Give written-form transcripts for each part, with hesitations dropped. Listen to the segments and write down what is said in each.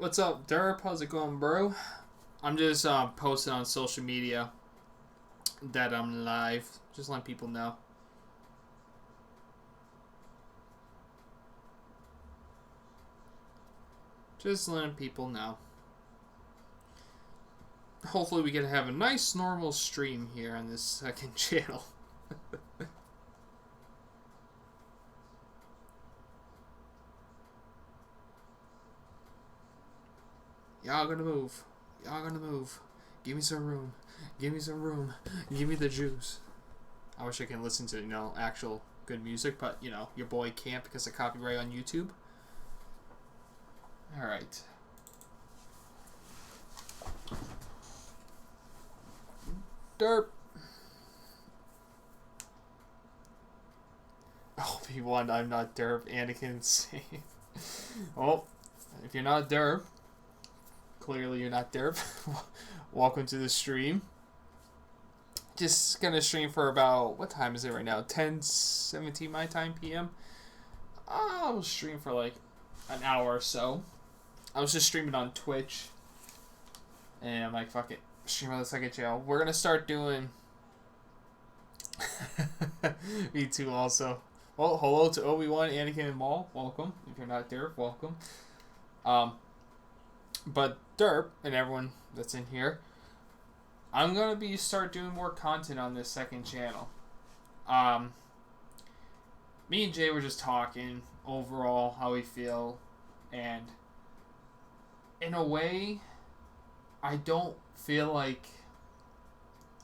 What's up, Derp? How's it going, bro? I'm just posting on social media that I'm live. Just letting people know. Just letting people know. Hopefully we can have a nice normal stream here on this second channel. Y'all gonna move. Y'all gonna move. Give me some room. Give me some room. Give me the juice. I wish I can listen to, actual good music, but, your boy can't because of copyright on YouTube. Alright. Derp. Oh, P1, I'm not Derp. Anakin insane. Oh, if you're not Derp, clearly you're not Derp. Welcome to the stream. Just gonna stream for about, what time is it right now? 10:17 my time PM. I'll stream for like an hour or so. I was just streaming on Twitch. And I'm like, fuck it. Stream on the second channel. We're gonna start doing... Me too also. Well, hello to Obi-Wan, Anakin, and Maul. Welcome. If you're not Derp, welcome. But Derp, and everyone that's in here, I'm gonna start doing more content on this second channel. Me and Jay were just talking overall how we feel, and in a way, I don't feel like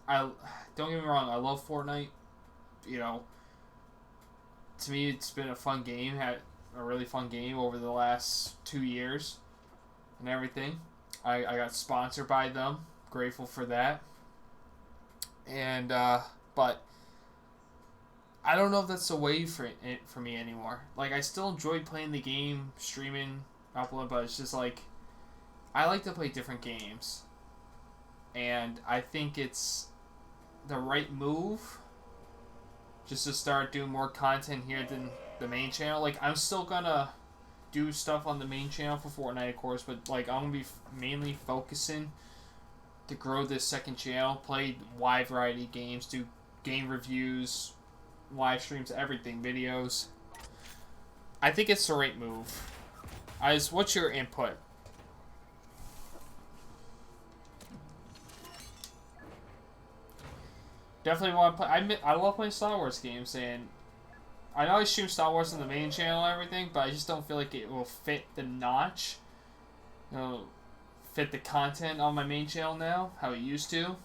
don't get me wrong, I love Fortnite. To me it's been a fun game, had a really fun game over the last 2 years and everything. I got sponsored by them. Grateful for that. And but I don't know if that's the way for me anymore. Like, I still enjoy playing the game, streaming, uploading, but it's just like I like to play different games. And I think it's the right move just to start doing more content here than the main channel. Like, I'm still gonna do stuff on the main channel for Fortnite, of course, but like, I'm gonna be mainly focusing to grow this second channel, play wide variety of games, do game reviews, live streams, everything, videos. I think it's the right move. What's your input? Definitely want to play. I love playing Star Wars games, and I know I stream Star Wars on the main channel and everything, but I just don't feel like it will fit the notch. Fit the content on my main channel now, how it used to.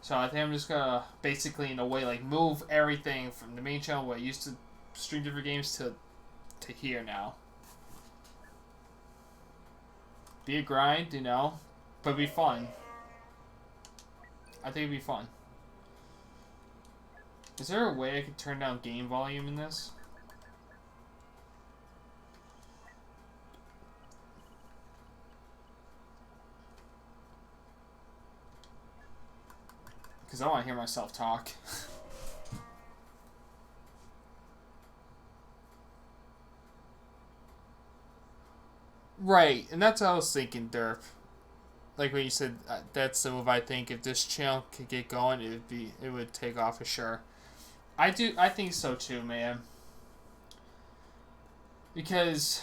So I think I'm just gonna basically, in a way, like, move everything from the main channel where I used to stream different games to here now. Be a grind, but be fun. I think it'd be fun. Is there a way I could turn down game volume in this? Because I want to hear myself talk. Right, and that's what I was thinking, Derp. Like when you said, that's the move I think. If this channel could get going, it would take off for sure. I think so too, man. Because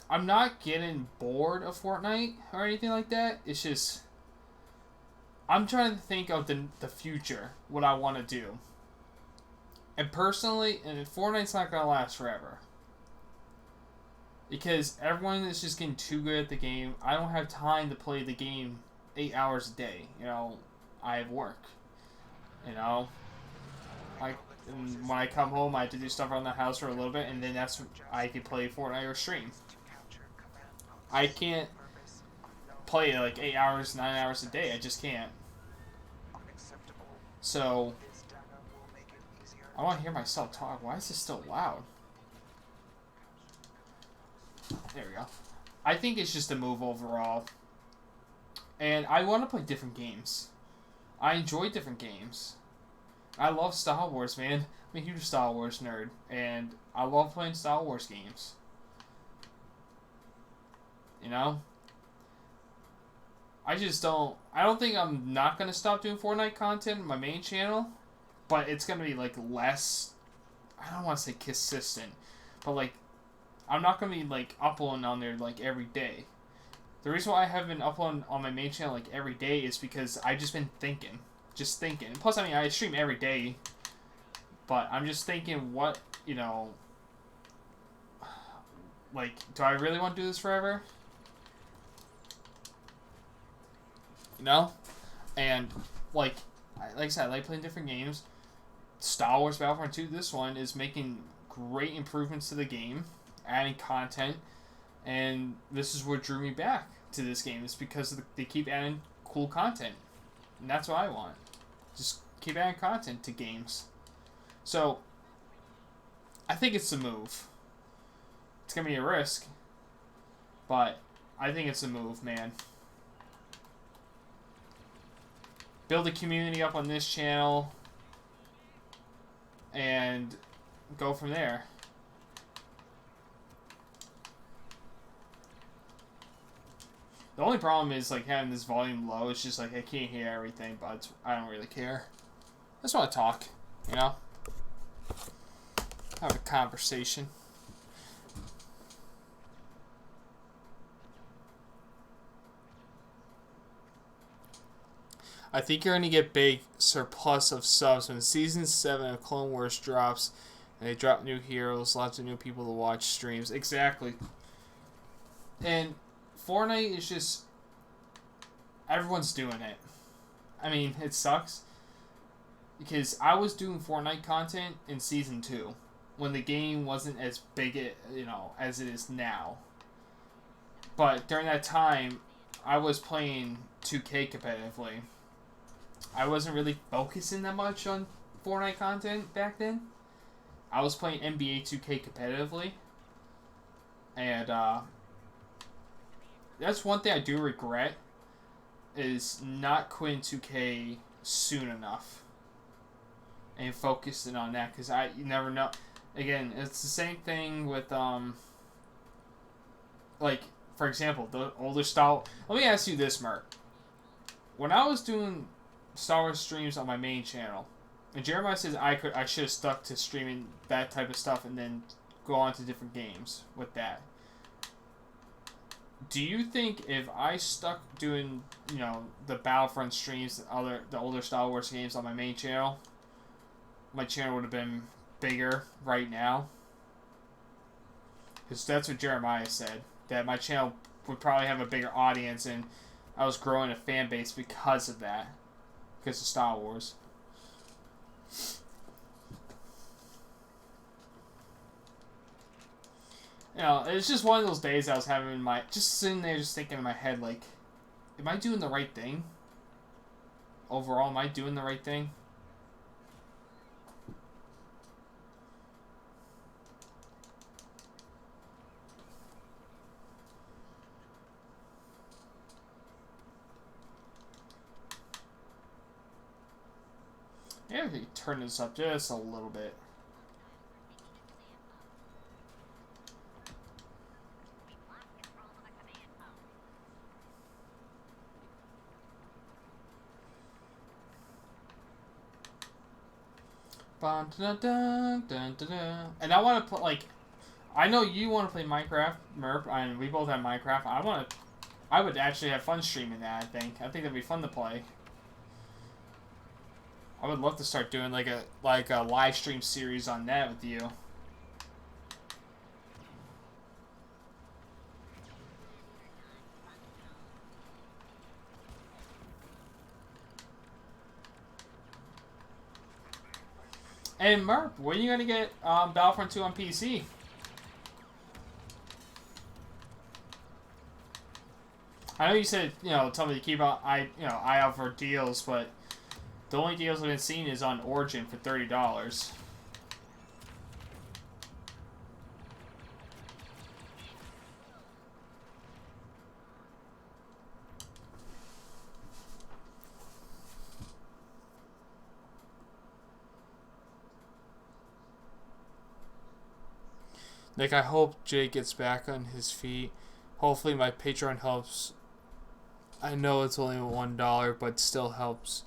I'm not getting bored of Fortnite or anything like that. It's just, I'm trying to think of the future, what I want to do. And personally, Fortnite's not going to last forever. Because everyone is just getting too good at the game. I don't have time to play the game 8 hours a day. I have work. When I come home, I have to do stuff around the house for a little bit, and then that's when I can play Fortnite or stream. I can't play like 8 hours, 9 hours a day. I just can't. So, I want to hear myself talk. Why is this still loud? There we go. I think it's just a move overall. And I want to play different games. I enjoy different games. I love Star Wars, man. I'm a huge Star Wars nerd. And I love playing Star Wars games. I just don't. I don't think I'm not gonna stop doing Fortnite content on my main channel, but it's gonna be like less. I don't want to say consistent, but like I'm not gonna be like uploading on there like every day. The reason why I haven't been uploading on my main channel like every day is because I've just been thinking, just thinking. Plus, I mean, I stream every day, but I'm just thinking, what like, do I really want to do this forever? You know? And, like I said, I like playing different games. Star Wars Battlefront 2, this one, is making great improvements to the game, adding content, and this is what drew me back to this game. It's because they keep adding cool content, and that's what I want. Just keep adding content to games. So, I think it's a move. It's going to be a risk, but I think it's a move, man. Build a community up on this channel and go from there. The only problem is like having this volume low. It's just like I can't hear everything, but I don't really care. I just want to talk, you know? Have a conversation. I think you're going to get big surplus of subs when Season 7 of Clone Wars drops and they drop new heroes, lots of new people to watch streams. Exactly. And Fortnite is just... everyone's doing it. I mean, it sucks. Because I was doing Fortnite content in Season 2 when the game wasn't as big, as it is now. But during that time, I was playing 2K competitively. I wasn't really focusing that much on Fortnite content back then. I was playing NBA 2K competitively. And that's one thing I do regret, is not quitting 2K soon enough and focusing on that, because you never know. Again, it's the same thing with like, for example, the older style. Let me ask you this, Mert. When I was doing Star Wars streams on my main channel, and Jeremiah says I should have stuck to streaming that type of stuff and then go on to different games with that. Do you think if I stuck doing, the Battlefront streams, the older Star Wars games on my main channel, my channel would have been bigger right now? Because that's what Jeremiah said, that my channel would probably have a bigger audience, and I was growing a fan base because of that, because of Star Wars. It's just one of those days I was having just sitting there just thinking in my head, like, am I doing the right thing? Overall, am I doing the right thing? Maybe I could turn this up just a little bit. And I want to put, like, I know you want to play Minecraft, Merp, and we both have Minecraft. I would actually have fun streaming that, I think that'd be fun to play. I would love to start doing like a live stream series on that with you. And Merp, when are you gonna get Battlefront 2 on PC? I know you said, tell me to keep eye out for deals, but the only deals I've been seeing is on Origin for $30. Nick, I hope Jay gets back on his feet. Hopefully my Patreon helps I know it's only $1, but still helps.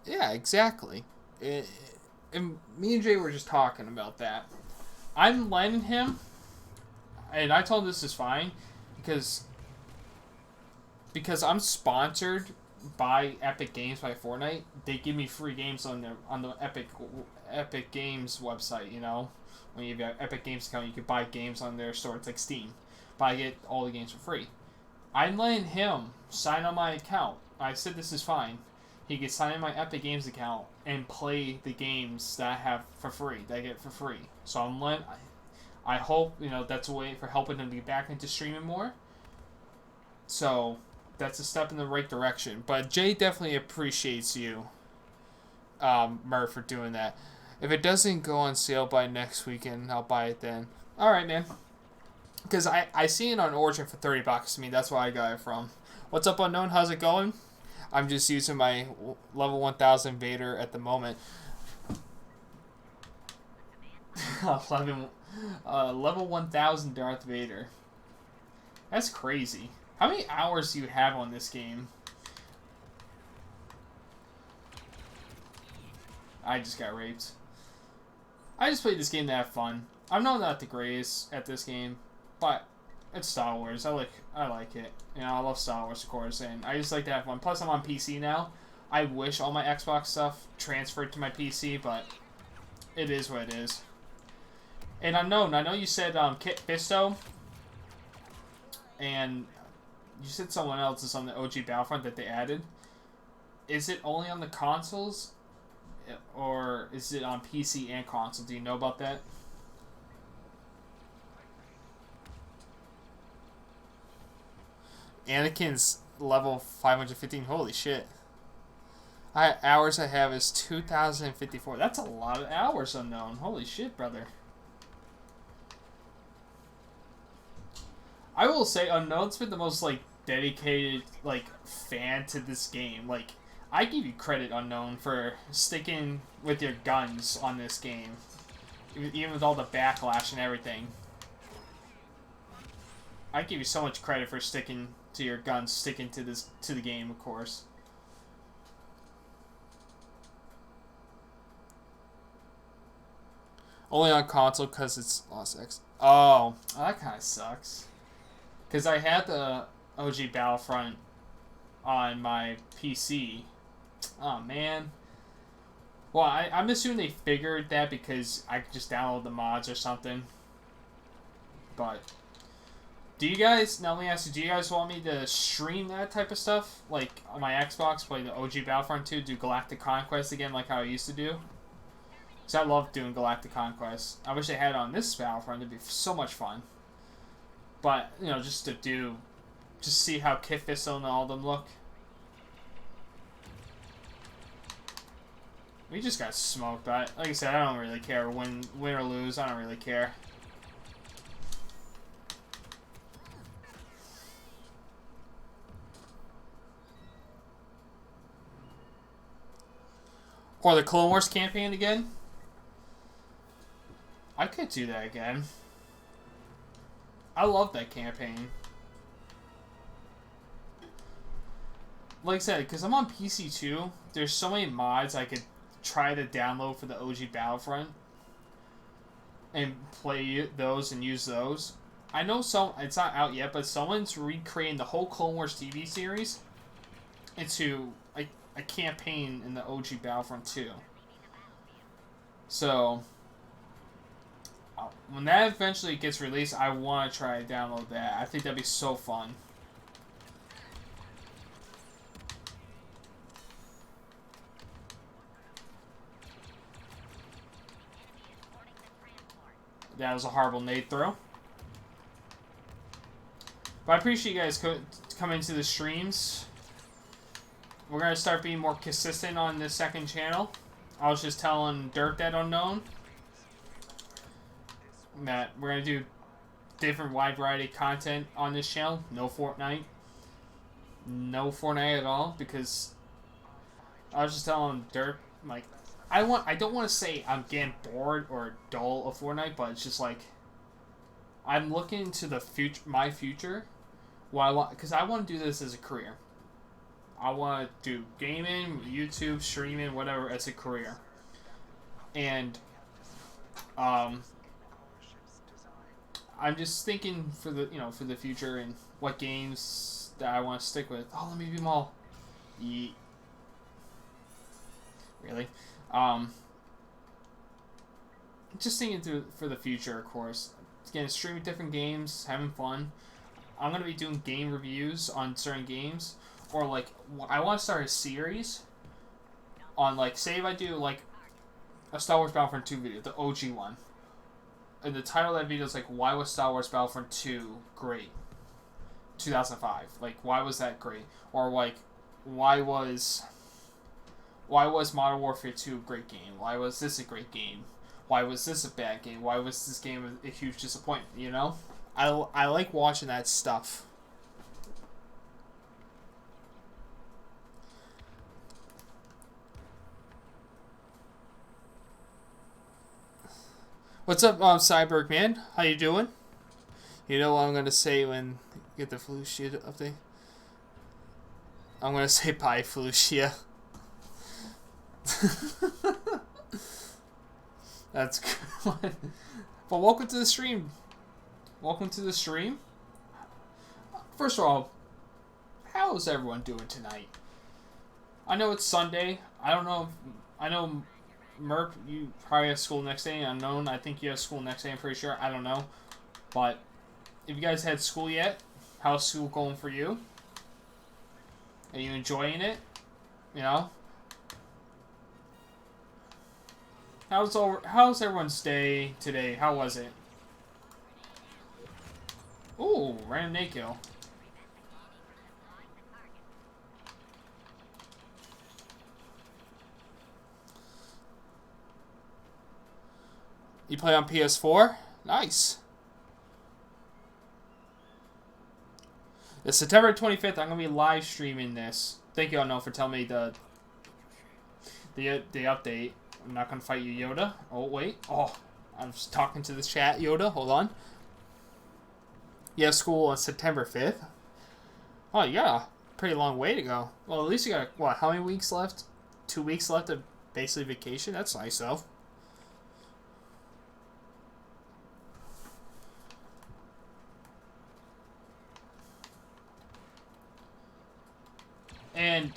Yeah, exactly. And me and Jay were just talking about that. I'm letting him, and I told him this is fine, because I'm sponsored by Epic Games by Fortnite. They give me free games on the Epic Games website. You know, when you have an Epic Games account, you can buy games on their store. It's like Steam, but I get all the games for free. I'm letting him sign on my account. I said this is fine. He can sign in my Epic Games account and play the games that I have for free. That I get for free. So I'm letting. I hope that's a way for helping him get back into streaming more. So that's a step in the right direction. But Jay definitely appreciates you, Murph, for doing that. If it doesn't go on sale by next weekend, I'll buy it then. All right, man. Because I see it on Origin for $30. I mean, that's where I got it from. What's up, Unknown? How's it going? I'm just using my level 1000 Vader at the moment. 11, level 1000 Darth Vader. That's crazy. How many hours do you have on this game? I just got raped. I just played this game to have fun. I'm not the greatest at this game, but it's Star Wars. I like it. I love Star Wars, of course, and I just like to have fun. Plus, I'm on PC now. I wish all my Xbox stuff transferred to my PC, but it is what it is. And Unknown, I know you said Kit Fisto, and you said someone else is on the OG Battlefront that they added. Is it only on the consoles, or is it on PC and console? Do you know about that? Anakin's level 515. Holy shit. Hours I have is 2,054. That's a lot of hours, Unknown. Holy shit, brother. I will say, Unknown's been the most, dedicated, fan to this game. I give you credit, Unknown, for sticking with your guns on this game. Even with all the backlash and everything. I give you so much credit for sticking to your guns, sticking to the game, of course. Only on console because it's Lost X. Oh, that kind of sucks. Because I had the OG Battlefront on my PC. Oh, man. Well, I'm assuming they figured that because I could just download the mods or something. But do you guys, now let me ask you, do you guys want me to stream that type of stuff? Like on my Xbox, play the OG Battlefront 2, do Galactic Conquest again like how I used to do? Because I love doing Galactic Conquest. I wish they had it on this Battlefront. It'd be so much fun. But, just see how Kit Fisto and all of them look. We just got smoked, but like I said, I don't really care. Win or lose, I don't really care. Or the Clone Wars campaign again? I could do that again. I love that campaign. Like I said, because I'm on PC too, there's so many mods I could try to download for the OG Battlefront and play those and use those. I know it's not out yet, but someone's recreating the whole Clone Wars TV series into a campaign in the OG Battlefront 2. So when that eventually gets released, I want to try to download that. I think that'd be so fun. That was a horrible nade throw. But I appreciate you guys coming to the streams. We're going to start being more consistent on this second channel. I was just telling Dirk that Unknown that we're going to do different wide variety of content on this channel. No Fortnite. No Fortnite at all, because I was just telling Dirk, I don't want to say I'm getting bored or dull of Fortnite, but it's just I'm looking into the future, my future, what I want, because I want to do this as a career. I want to do gaming, YouTube, streaming, whatever as a career. And I'm just thinking for the for the future and what games that I want to stick with. Oh, let me be mall. Yeet. Really? Just thinking for the future, of course. Again, streaming different games, having fun. I'm gonna be doing game reviews on certain games, or like I want to start a series on like say if I do like a Star Wars Battlefront 2 video, the OG one. And the title of that video is like, why was Star Wars Battlefront 2 great? 2005. Like, why was that great? Or like, why was Modern Warfare 2 a great game? Why was this a great game? Why was this a bad game? Why was this game a huge disappointment? You know, I like watching that stuff. What's up, Cyborg Man? How you doing? You know what I'm gonna say when you get the Felucia update? I'm gonna say bye, Felucia. That's good. But welcome to the stream. Welcome to the stream. First of all, how is everyone doing tonight? I know it's Sunday. I don't know. I know. Merp, you probably have school next day. Unknown. I think you have school next day. I'm pretty sure. I don't know. But if you guys had school yet, how's school going for you? Are you enjoying it? You know? How's everyone's day today? How was it? Ooh, random nade kill. You play on PS4? Nice. It's September 25th. I'm going to be live streaming this. Thank you, Unknown, for telling me the update. I'm not going to fight you, Yoda. Oh, wait. Oh, I'm just talking to the chat, Yoda. Hold on. You have school on September 5th. Oh, you got a pretty long way to go. Well, at least you got, what, how many weeks left? 2 weeks left of basically vacation? That's nice, though. And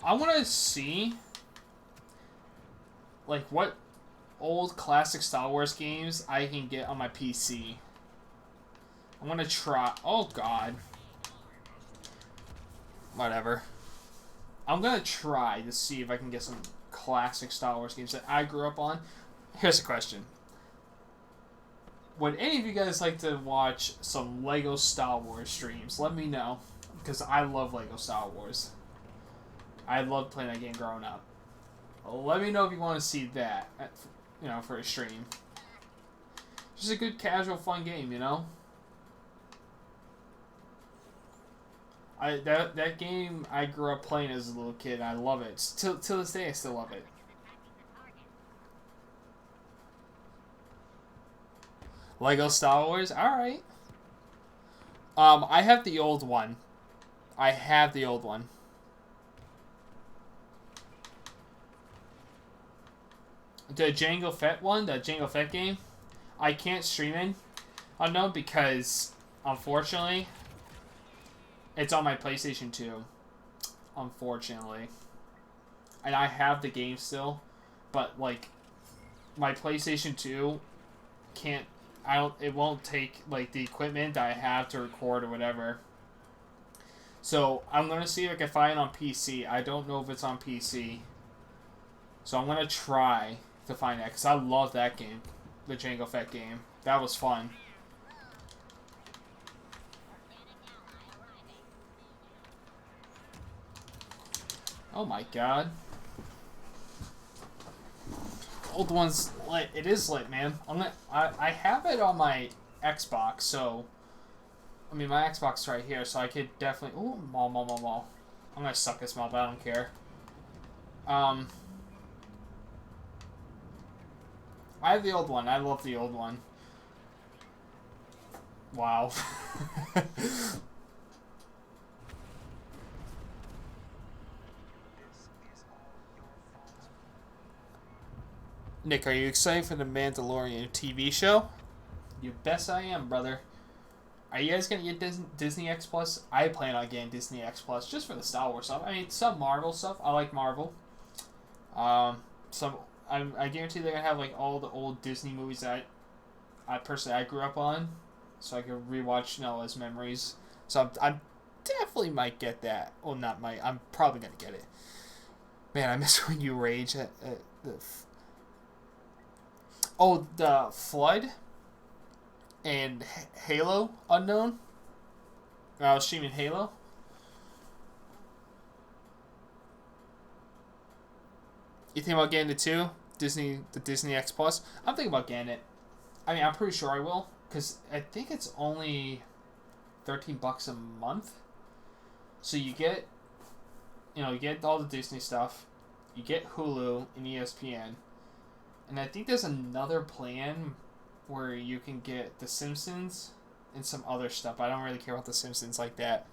I want to see, like, what old classic Star Wars games I can get on my PC. I'm going to try... Oh, God. Whatever. I'm going to try to see if I can get some classic Star Wars games that I grew up on. Here's a question. Would any of you guys like to watch some Lego Star Wars streams? Let me know. Because I love Lego Star Wars. I loved playing that game growing up. Let me know if you want to see that, you know, for a stream. Just a good, casual, fun game, you know? That game I grew up playing as a little kid, and I love it. Till this day, I still love it. Lego Star Wars? Alright. I have the old one. I have the old one. The Jango Fett one, the Jango Fett game, I can't stream in Unknown because, unfortunately, it's on my PlayStation 2. Unfortunately. And I have the game still, but, like, my PlayStation 2 can't, it won't take, like, the equipment that I have to record or whatever. So, I'm going to see if I can find it on PC. I don't know if it's on PC. So, I'm going to try to find that, because I love that game. The Jango Fett game. That was fun. Oh my god. Old one's lit. It is lit, man. I have it on my Xbox, so... I mean, my Xbox is right here, so I could definitely... Ooh, mall. I'm gonna suck this mall, but I don't care. I have the old one. I love the old one. Wow. Nick, are you excited for the Mandalorian TV show? You best I am, brother. Are you guys gonna get Disney X Plus? I plan on getting Disney X Plus just for the Star Wars stuff. I mean, some Marvel stuff. I like Marvel. Some I guarantee they're gonna have like all the old Disney movies that I personally I grew up on, so I could rewatch as memories. So I'm definitely might get that. Well, not might. I'm probably gonna get it. Man, I miss when you rage at the. The Flood and Halo Unknown. I was streaming Halo. You think about getting it too? The Disney X Plus? I'm thinking about getting it. I mean, I'm pretty sure I will, because I think it's only $13 a month. So you get, you get all the Disney stuff. You get Hulu and ESPN. And I think there's another plan where you can get The Simpsons and some other stuff. I don't really care about The Simpsons like that.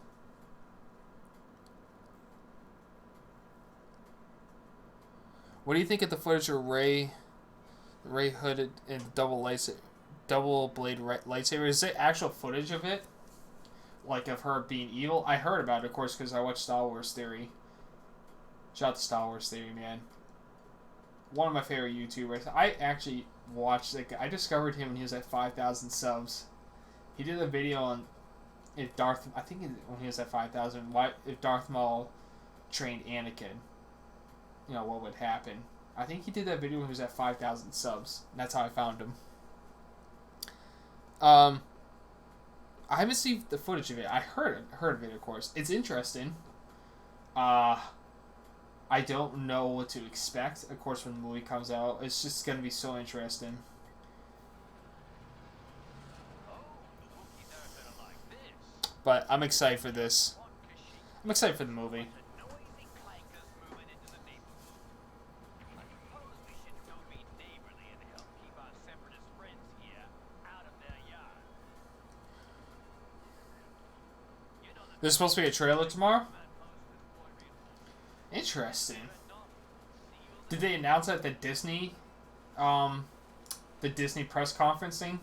What do you think of the footage of Ray hooded and double blade lightsaber? Is it actual footage of it? Like of her being evil? I heard about it, of course, because I watched Star Wars Theory. Shout out to Star Wars Theory, man. One of my favorite YouTubers. I actually watched I discovered him when he was at 5,000 subs. He did a video on if when he was at 5,000, if Darth Maul trained Anakin, what would happen. I think he did that video when he was at 5,000 subs. That's how I found him. I haven't seen the footage of it. I heard of it, of course. It's interesting. I don't know what to expect, of course, when the movie comes out. It's just going to be so interesting. But I'm excited for this. I'm excited for the movie. There's supposed to be a trailer tomorrow? Interesting. Did they announce that the Disney press conference thing?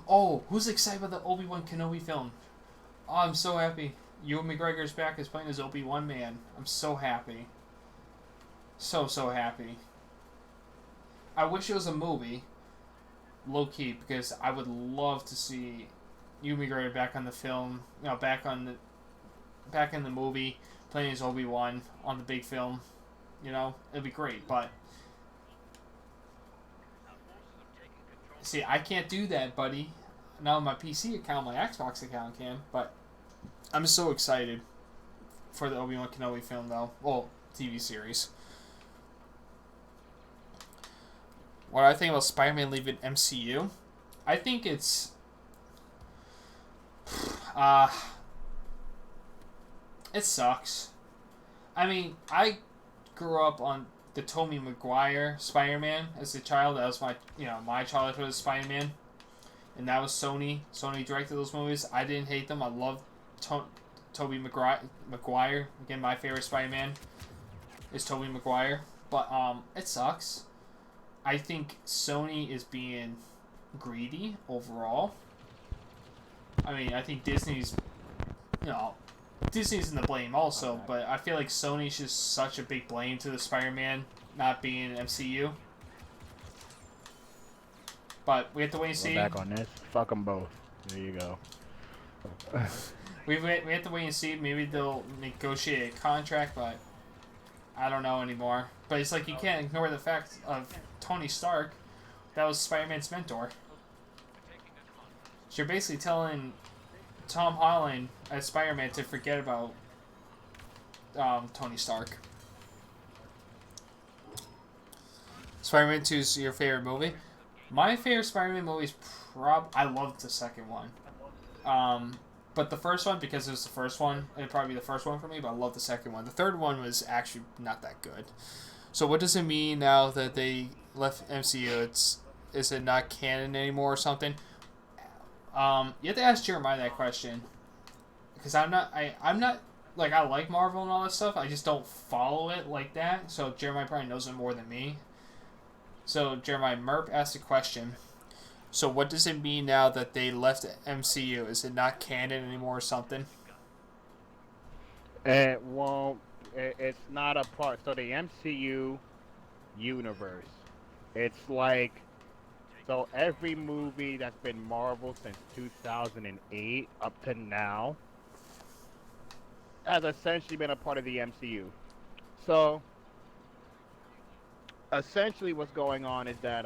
Oh, who's excited about the Obi-Wan Kenobi film? Oh, I'm so happy. Ewan McGregor's back as playing as Obi-Wan man. I'm so happy. So happy. I wish it was a movie. Low-key, because I would love to see Ewan McGregor back on the film. Back in the movie, playing as Obi-Wan on the big film. It'd be great, but see, I can't do that, buddy. Now my PC account, my Xbox account can, but I'm so excited for the Obi-Wan Kenobi film, though. Well, TV series. What do I think about Spider-Man leaving MCU? I think it's it sucks. I mean, I grew up on the Tobey Maguire Spider-Man as a child. That was my childhood as Spider-Man. And that was Sony. Sony directed those movies. I didn't hate them. I loved Tobey Maguire. Again, my favorite Spider-Man is Tobey Maguire. But it sucks. I think Sony is being greedy overall. I mean, I think Disney's in the blame also, but I feel like Sony's just such a big blame to the Spider-Man not being in MCU. But we have to wait and see. We're back on this. Fuck them both. There you go. we have to wait and see. Maybe they'll negotiate a contract, but I don't know anymore. But it's like you can't ignore the fact of Tony Stark. That was Spider-Man's mentor. So you're basically telling Tom Holland as Spider-Man to forget about Tony Stark. Spider-Man 2 is your favorite movie? My favorite Spider-Man movie is I loved the second one. But the first one, because it was the first one, it'd probably be the first one for me, but I love the second one. The third one was actually not that good. So what does it mean now that they left MCU? Is it not canon anymore or something? You have to ask Jeremiah that question. Because I'm not like I like Marvel and all that stuff. I just don't follow it like that. So Jeremiah probably knows it more than me. So Jeremiah Merp asked a question. So what does it mean now that they left MCU? Is it not canon anymore or something? It won't. It's not a part. So the MCU universe, it's like so every movie that's been Marvel since 2008 up to now has essentially been a part of the MCU. So essentially, what's going on is that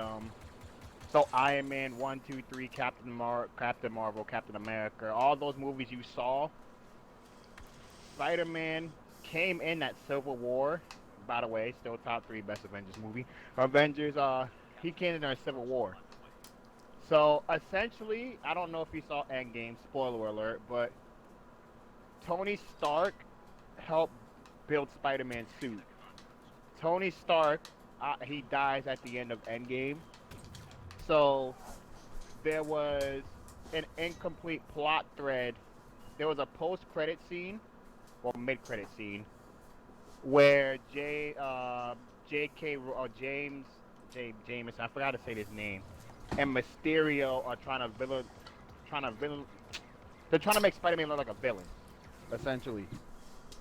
so Iron Man 1, 2, 3, Captain Marvel, Captain America, all those movies you saw, Spider-Man came in at Civil War. By the way, still top 3 best Avengers movie. Avengers, he came in during Civil War. So essentially, I don't know if you saw Endgame, spoiler alert, but Tony Stark helped build Spider-Man's suit. Tony Stark, he dies at the end of Endgame. So there was an incomplete plot thread. There was a post-credit scene, or mid-credit scene, where J.K. or Jameson, I forgot to say his name, and Mysterio are they're trying to make Spider-Man look like a villain, essentially.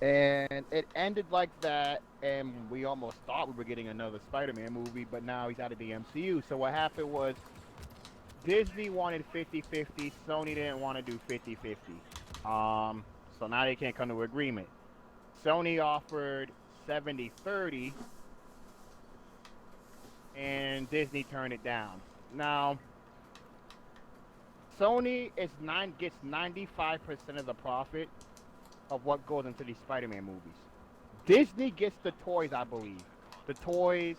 And it ended like that, and we almost thought we were getting another Spider-Man movie, but now he's out of the MCU. So what happened was Disney wanted 50-50, Sony didn't want to do 50-50. So now they can't come to an agreement. Sony offered 70-30, and Disney turned it down. Now, Sony gets 95% of the profit of what goes into these Spider-Man movies. Disney gets the toys, I believe. The toys,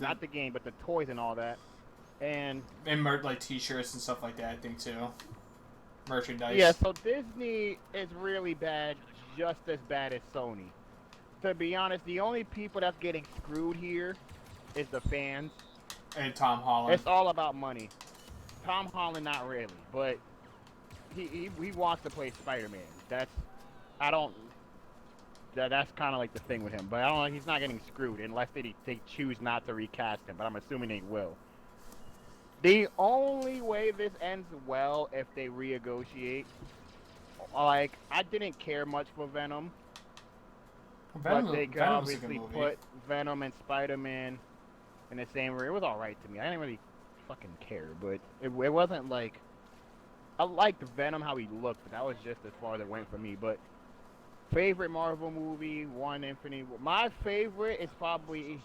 not the game, but the toys and all that. And like T-shirts and stuff like that, I think too. Merchandise. Yeah, so Disney is really bad, just as bad as Sony. To be honest, the only people that's getting screwed here is the fans. And Tom Holland. It's all about money. Tom Holland, not really, but he wants to play Spider-Man. That's kind of like the thing with him. But I don't know, he's not getting screwed unless they choose not to recast him. But I'm assuming they will. The only way this ends well if they renegotiate. Like, I didn't care much for Venom. But they could obviously put Venom and Spider-Man in the same room. It was alright to me. I didn't really fucking care, but it wasn't like... I liked Venom, how he looked, but that was just as far as it went for me. But favorite Marvel movie, Infinity War. My favorite is probably...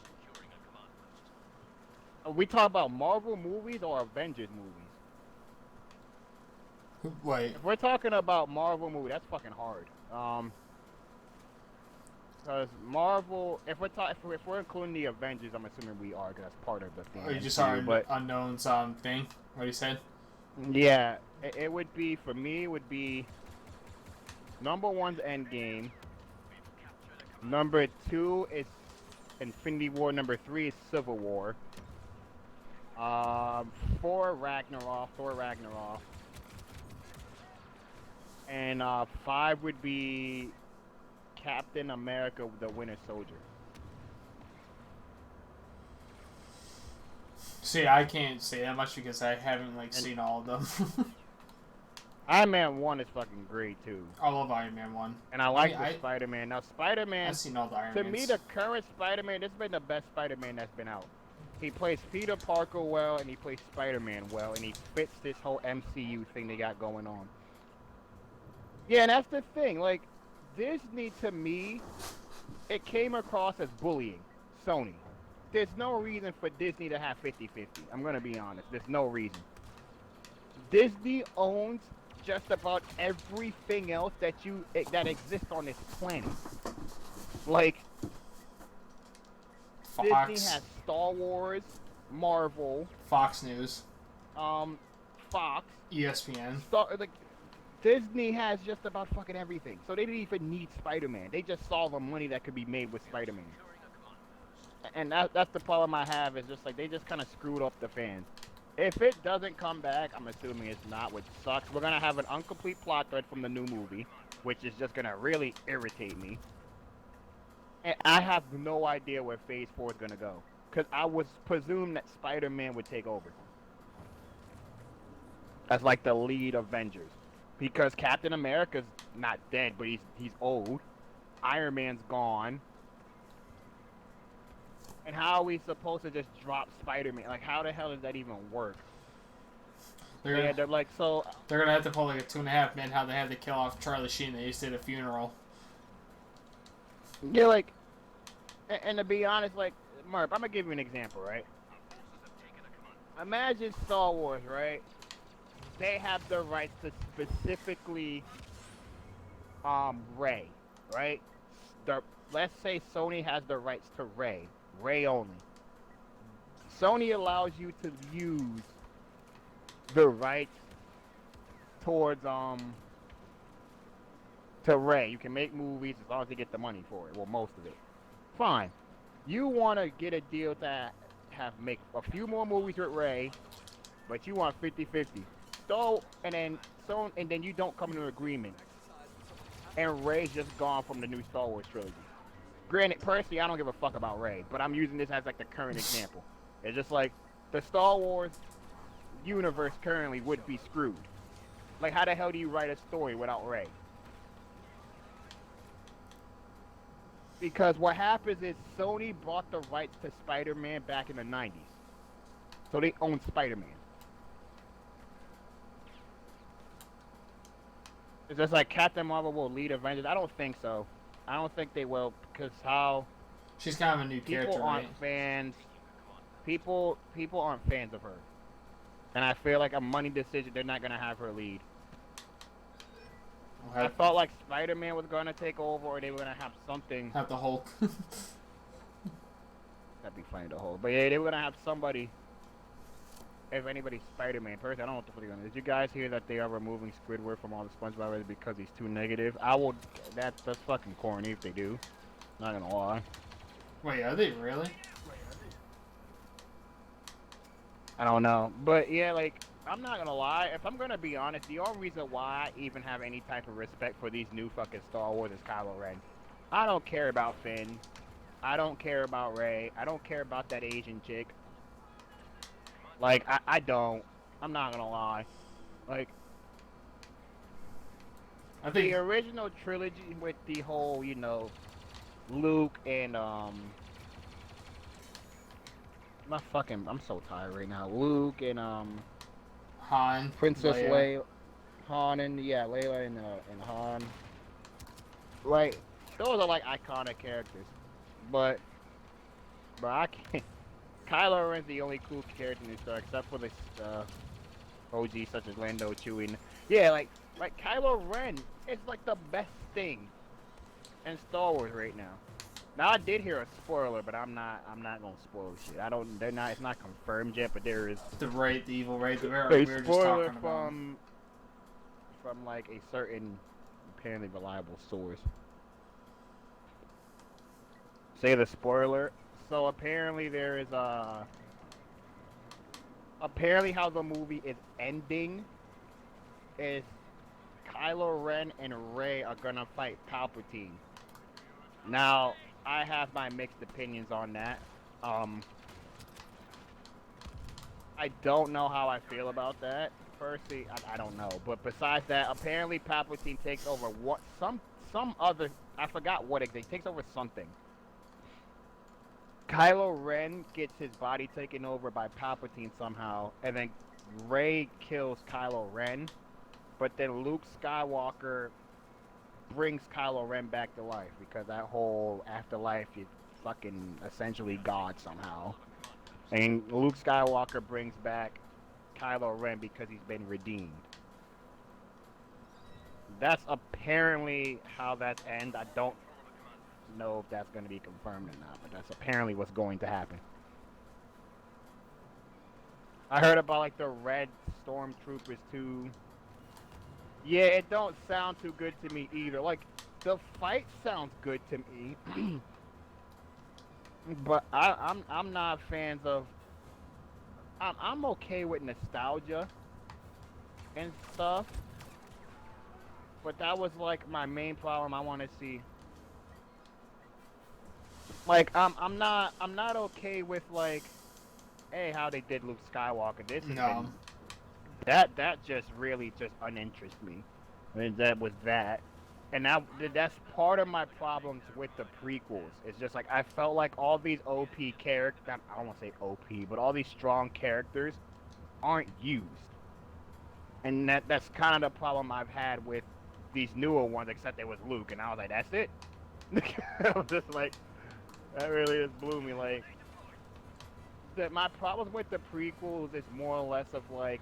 We talk about Marvel movies or Avengers movies? Wait. If we're talking about Marvel movie, that's fucking hard. Because Marvel, if we're including the Avengers, I'm assuming we are, because that's part of the thing. Oh, you just saw Unknown's thing? What he said? Yeah, it would be, for me, it would be number 1's Endgame. Number 2 is Infinity War. Number 3 is Civil War. 4, Thor Ragnarok. And 5 would be Captain America, the Winter Soldier. See, I can't say that much because I haven't seen all of them. Iron Man 1 is fucking great too. I love Iron Man 1. And I like the Spider-Man. Now Spider-Man, I've seen all the Iron to Mans. me, the current Spider-Man, this has been the best Spider-Man that's been out. He plays Peter Parker well, and he plays Spider-Man well, and he fits this whole MCU thing they got going on. Yeah, and that's the thing. Like, Disney, to me, it came across as bullying Sony. There's no reason for Disney to have 50-50. I'm going to be honest. There's no reason. Disney owns just about everything else that exists on this planet. Like, Fox. Disney has Star Wars, Marvel, Fox News, Fox, ESPN. Disney has just about fucking everything. So they didn't even need Spider-Man. They just saw the money that could be made with Spider-Man. And that's the problem I have, is just they just kind of screwed up the fans. If it doesn't come back, I'm assuming it's not, which sucks. We're going to have an incomplete plot thread from the new movie. which is just gonna really irritate me. And I have no idea where Phase 4 is gonna go. Cause I was presumed that Spider-Man would take over as like the lead Avengers. Because Captain America's not dead, but he's old. Iron Man's gone. And how are we supposed to just drop Spider-Man? Like, how the hell does that even work? They're like, so... They're going to have to pull like a 2.5 Men, how they had to kill off Charlie Sheen. They just did a funeral. Yeah, like... And to be honest, like, Murph, I'm going to give you an example, right? Imagine Star Wars, right? They have the rights to specifically, Rey, right? Let's say Sony has the rights to Rey only. Sony allows you to use the rights towards to Rey. You can make movies as long as you get the money for it. Well, most of it. Fine. You want to get a deal to make a few more movies with Rey, but you want 50-50. And then you don't come to an agreement. And Rey's just gone from the new Star Wars trilogy. Granted, personally, I don't give a fuck about Rey, but I'm using this as like the current example. It's just like the Star Wars universe currently would be screwed. Like, how the hell do you write a story without Rey? Because what happens is Sony bought the rights to Spider-Man back in the 90s. So they own Spider-Man. It's just like Captain Marvel will lead Avengers. I don't think so. I don't think they will, because how... She's kind of a new character, people aren't right? fans. People aren't fans of her. And I feel like a money decision, they're not going to have her lead. I felt like Spider-Man was going to take over, or they were going to have something... Have the Hulk. That'd be funny, the Hulk. But yeah, they were going to have somebody... If anybody's Spider-Man person, I don't know what the fuck they're gonna do. Did you guys hear that they are removing Squidward from all the SpongeBob videos because he's too negative? That's fucking corny if they do. Not gonna lie. Wait, are they really? I don't know. But yeah, like, I'm not gonna lie. If I'm gonna be honest, the only reason why I even have any type of respect for these new fucking Star Wars is Kylo Ren. I don't care about Finn. I don't care about Rey. I don't care about that Asian chick. Like, I don't. I'm not gonna lie. Like, I think the original trilogy with the whole, Luke and, I'm so tired right now. Luke and, Han, Princess Leia, Han and, Leia and Han. Like, those are, like, iconic characters. But I can't. Kylo Ren's the only cool character in this story, except for the OG such as Lando, Chewie. Yeah, like Kylo Ren is like the best thing in Star Wars right now. Now I did hear a spoiler, but I'm not gonna spoil shit. It's not confirmed yet, but there is the evil Rey, we were a just spoiler talking about. from like a certain apparently reliable source. Say the spoiler. So apparently there is apparently how the movie is ending is Kylo Ren and Rey are gonna fight Palpatine. Now, I have my mixed opinions on that. I don't know how I feel about that. Firstly, I don't know. But besides that, apparently Palpatine takes over some other, I forgot what exactly, takes over something. Kylo Ren gets his body taken over by Palpatine somehow, and then Rey kills Kylo Ren, but then Luke Skywalker brings Kylo Ren back to life, because that whole afterlife is fucking essentially God somehow. And Luke Skywalker brings back Kylo Ren because he's been redeemed. That's apparently how that ends. I don't know if that's going to be confirmed or not, but that's apparently what's going to happen. I heard about like the Red Stormtroopers too. Yeah, it don't sound too good to me either. Like, the fight sounds good to me, but I'm not fans of. I'm okay with nostalgia and stuff, But that was like my main problem. I want to see. Like I'm not okay with like, hey, how they did Luke Skywalker. This has No. been that just really just uninterests me. And that was that. And that's part of my problems with the prequels. It's just like I felt like all these OP characters, I don't want to say OP, but all these strong characters aren't used. And that's kind of the problem I've had with these newer ones, except it was Luke, and I was like, that's it. I was just like, that really just blew me. Like, my problems with the prequels is more or less of like,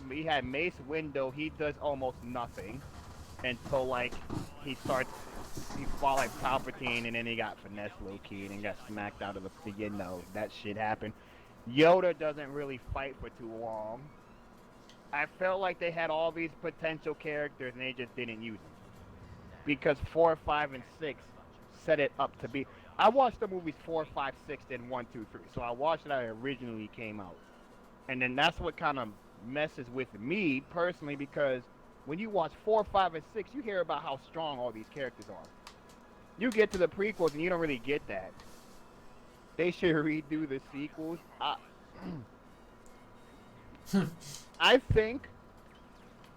we had Mace Windu, he does almost nothing until like he fought like Palpatine, and then he got finesse low key and got smacked out of that shit happened. Yoda doesn't really fight for too long. I felt like they had all these potential characters and they just didn't use them because 4, 5, and 6 set it up to be. I watched the movies 4, 5, 6, then 1, 2, 3. So I watched it how it originally came out, and then that's what kind of messes with me personally because when you watch 4, 5, and 6, you hear about how strong all these characters are. You get to the prequels and you don't really get that. They should redo the sequels. I think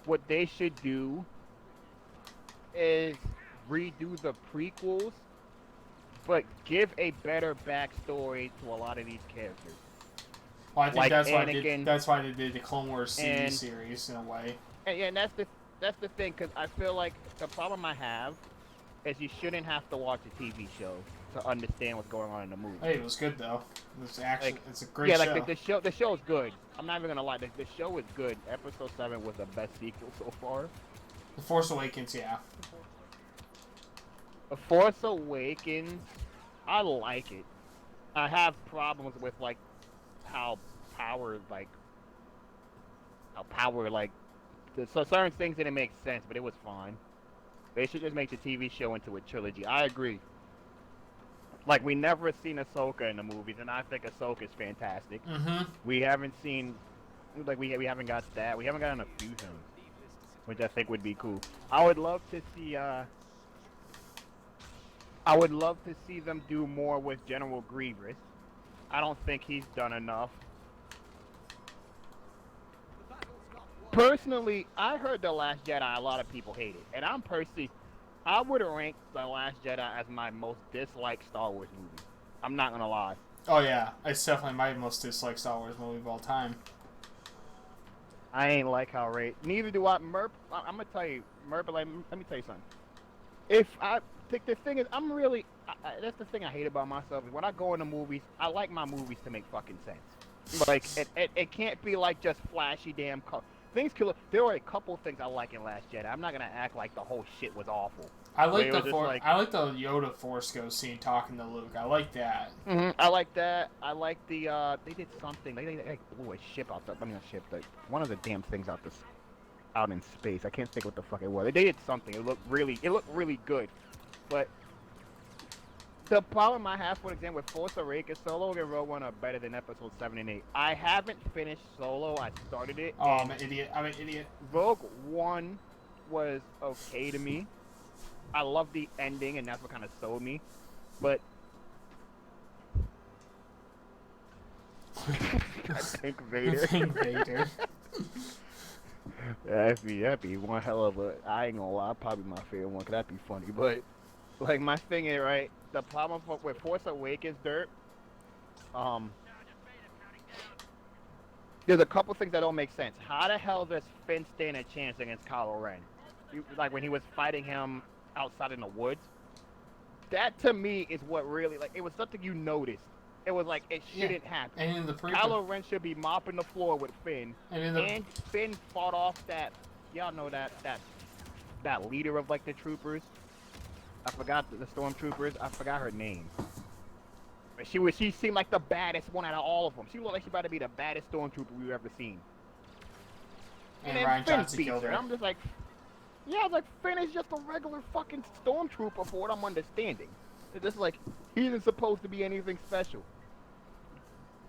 what they should do is redo the prequels, but give a better backstory to a lot of these characters. Well, I think like that's why they did the Clone Wars series in a way. And that's the thing, because I feel like the problem I have is you shouldn't have to watch a TV show to understand what's going on in the movie. Hey, it was good though. It's actually it's a great show. Yeah, like the show is good. I'm not even gonna lie, the show is good. Episode 7 was the best sequel so far. The Force Awakens, yeah. The Force Awakens, I like it. I have problems with like how power so certain things didn't make sense, but it was fine. They should just make the TV show into a trilogy. I agree. Like, we never seen Ahsoka in the movies, and I think Ahsoka is fantastic. Mm-hmm. We haven't seen, like, we haven't got that. We haven't gotten a few things, which I think would be cool. I would love to see them do more with General Grievous. I don't think he's done enough. Personally, I heard The Last Jedi, a lot of people hate it. And I would rank The Last Jedi as my most disliked Star Wars movie. I'm not gonna lie. Oh yeah, it's definitely my most disliked Star Wars movie of all time. I ain't like how neither do I. I'm gonna tell you, Merp, let me tell you something. If I think the thing is, that's the thing I hate about myself is when I go into movies, I like my movies to make fucking sense. Like, it can't be like just flashy damn things. There were a couple things I like in Last Jedi. I'm not gonna act like the whole shit was awful. I like the Yoda Force Ghost scene talking to Luke. I like that. Mm-hmm. I like that. I like the they did something. They blew a ship out one of the damn things out in space. I can't think what the fuck it was. They did something. It looked really good. But the problem I have, for example, with Force Awakens, Solo and Rogue One are better than Episode 7 and 8. I haven't finished Solo. I started it. Oh, I'm an idiot. Rogue One was okay to me. I love the ending, and that's what kind of sold me. But I think Vader. That'd be one hell of a. I ain't gonna lie, probably my favorite one. Cause that'd be funny. But like my thing is right. The problem with Force Awakens, there's a couple things that don't make sense. How the hell does Finn stand a chance against Kylo Ren? Like when he was fighting him outside in the woods. That to me is what really it was something you noticed. It was like it shouldn't happen. And in the Kylo Ren should be mopping the floor with Finn. And Finn fought off that. Y'all know that leader of like the troopers. I forgot the stormtroopers. I forgot her name. But she seemed like the baddest one out of all of them. She looked like she about to be the baddest stormtrooper we've ever seen. And Ryan Johnson killed her. I'm just like, yeah, I was like, Finn is just a regular fucking stormtrooper for what I'm understanding. It's just like, he isn't supposed to be anything special.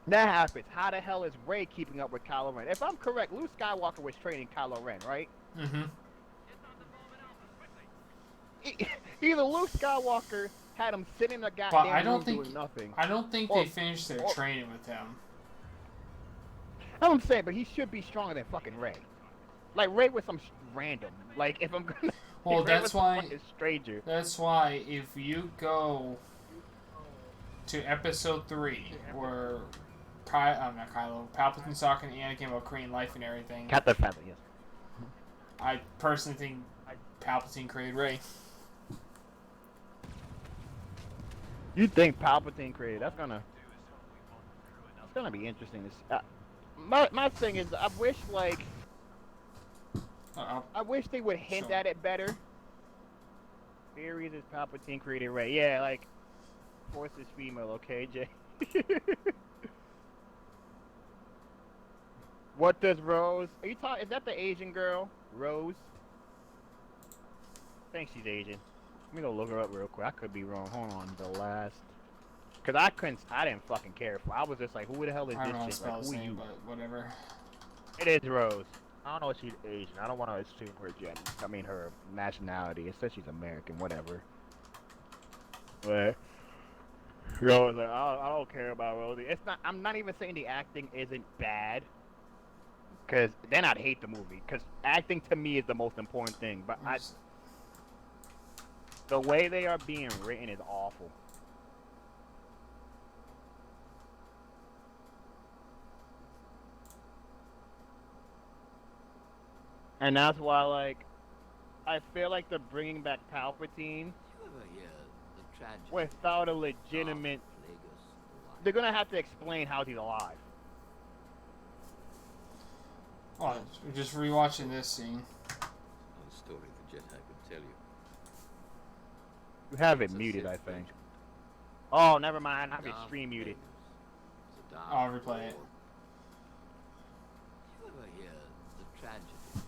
That happens. How the hell is Rey keeping up with Kylo Ren? If I'm correct, Luke Skywalker was training Kylo Ren, right? Mm-hmm. Either Luke Skywalker had him sitting in a But goddamn room doing nothing, I don't think they or, finished their or training with him. that's what I'm saying. But he should be stronger than fucking Ray. Like Ray was some random. Like if I'm gonna, Well, Ray was that's some why. fucking stranger. That's why if you go to Episode 3, where not Kylo, Palpatine's talking to Anakin about Korean life and everything. Captain Phasma, yes. I personally think Palpatine created Rey. You think Palpatine created? That's gonna be interesting. My thing is, I wish they would hint at it better. Theories is Palpatine created Rey. Yeah, like Force is female. Okay, Jay. What does Rose? Are you talking? Is that the Asian girl, Rose? I think she's Asian. Let me go look her up real quick. I could be wrong. Hold on. The last. Cause I didn't fucking care. I was just like, who the hell is I don't know how to this spell chick? his Like, who name, you? but whatever. It is Rose. I don't know if she's Asian. I don't want to assume her gender. I mean her nationality. It says she's American. Whatever. But Rose, like, I don't care about Rosie. It's not. I'm not even saying the acting isn't bad. Cause then I'd hate the movie. Cause acting to me is the most important thing. But the way they are being written is awful. And that's why, like, I feel like they're bringing back Palpatine without a legitimate. They're gonna have to explain how he's alive. Oh, we're just rewatching this scene. A story the Jedi could tell you. You have it muted, I think. Oh, never mind. I have your stream muted. I'll replay it. You ever hear the tragedy of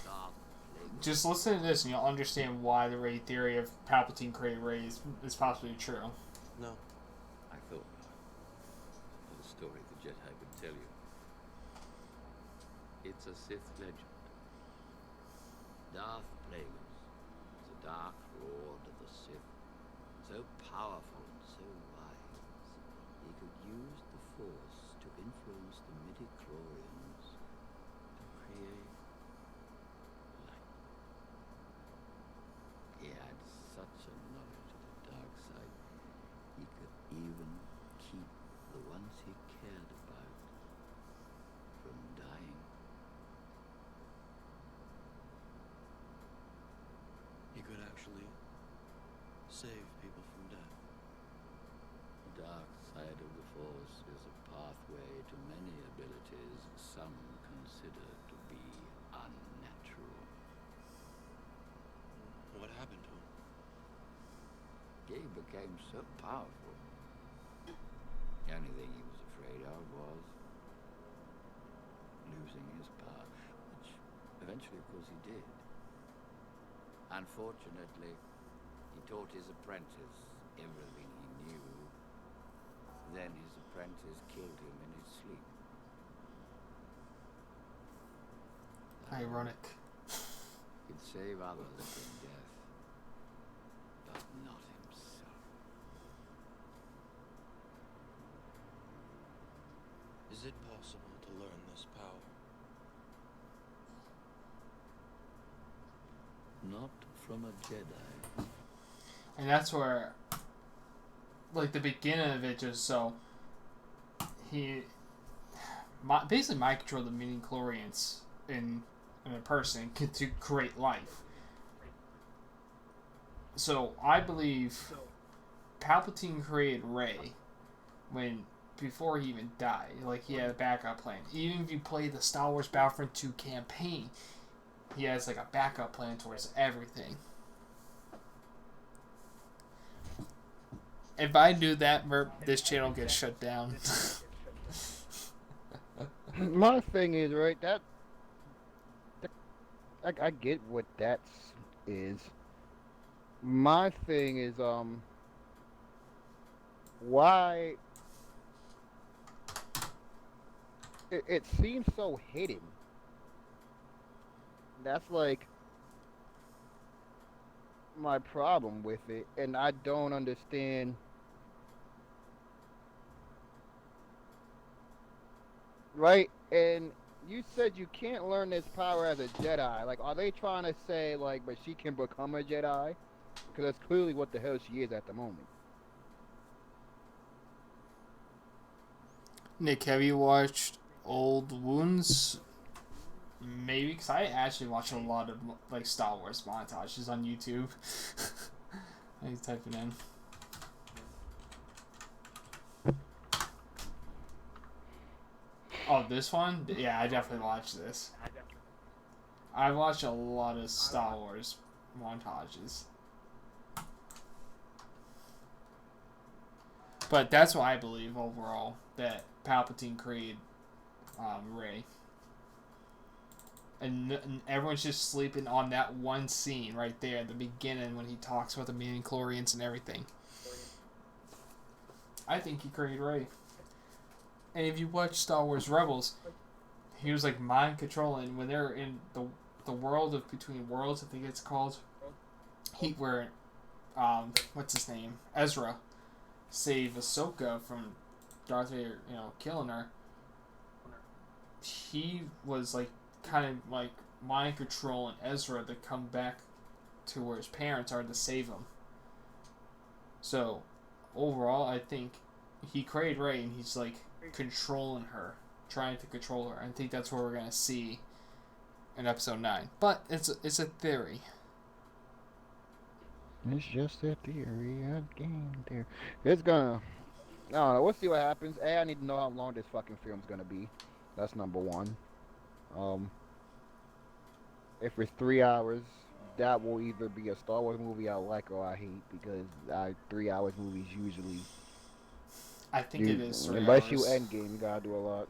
Darth Plagueis? Just listen to this and you'll understand why the Rey theory of Palpatine created Rey is possibly true. No, I thought not. A story the Jedi could tell you. It's a Sith legend. Darth Plagueis, the Dark Lord of the Sith, so powerful and so wise, he could use the Force to influence the midi-chlorians to create light. He had such a knowledge of the dark side, he could even keep the ones he cared about from dying. He could actually save people from death. The dark side of the Force is a pathway to many abilities some consider to be unnatural. What happened to him? He became so powerful. The only thing he was afraid of was losing his power, which eventually, of course, he did. Unfortunately, he taught his apprentice everything he knew. Then his apprentice killed him in his sleep. Ironic. He'd save others from death, but not himself. Is it possible to learn this power? Not from a Jedi. And that's where, like, the beginning of it just so basically mind control the midi-chlorians in a person to create life. So I believe Palpatine created Rey before he even died. Like, he had a backup plan. Even if you play the Star Wars Battlefront 2 campaign, he has like a backup plan towards everything. If I do that, this channel gets shut down. My thing is, right, I get what that is. My thing is, why it seems so hidden. That's like my problem with it, and I don't understand. Right? And you said you can't learn this power as a Jedi. Like, are they trying to say like, but she can become a Jedi? Because that's clearly what the hell she is at the moment. Nick, have you watched Old Wounds? Maybe, because I actually watch a lot of like Star Wars montages on YouTube. I type it in. Oh, this one? Yeah, I definitely watched this. I watch a lot of Star Wars montages. But that's what I believe overall, that Palpatine created Rey. And everyone's just sleeping on that one scene right there at the beginning when he talks about the midi-chlorians and everything. I think he created Rey. And if you watch Star Wars Rebels, he was like mind controlling when they're in the world of Between Worlds, I think it's called. Where what's his name? Ezra saved Ahsoka from Darth Vader, killing her. He was like kind of like mind controlling Ezra to come back to where his parents are to save him. So overall, I think he created Rey, and he's like controlling her, trying to control her. I think that's what we're gonna see in Episode 9. But it's a theory. It's just a theory, a game theory. It's gonna. I don't know. We'll see what happens. I need to know how long this fucking film's gonna be. That's number one. If it's 3 hours, that will either be a Star Wars movie I like or I hate, because 3 hours movies usually. I think it is 3 unless hours. you Endgame, you gotta do a lot.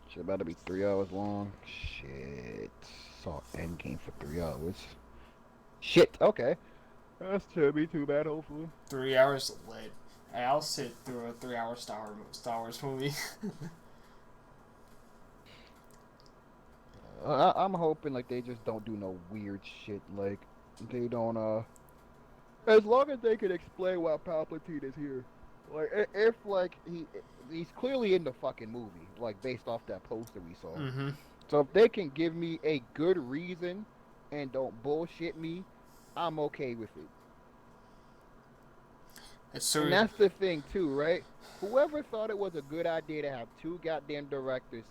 Shit about to be 3 hours long. Shit. Saw Endgame for 3 hours. Shit. Okay. That's to be too bad. Hopefully. 3 hours lit. I'll sit through a 3-hour Star Wars movie. I'm hoping like they just don't do no weird shit. Like they don't. As long as they can explain why Palpatine is here. Like if like he's clearly in the fucking movie, like based off that poster we saw. Mm-hmm. So if they can give me a good reason and don't bullshit me, I'm okay with it. And that's the thing too, right? Whoever thought it was a good idea to have two goddamn directors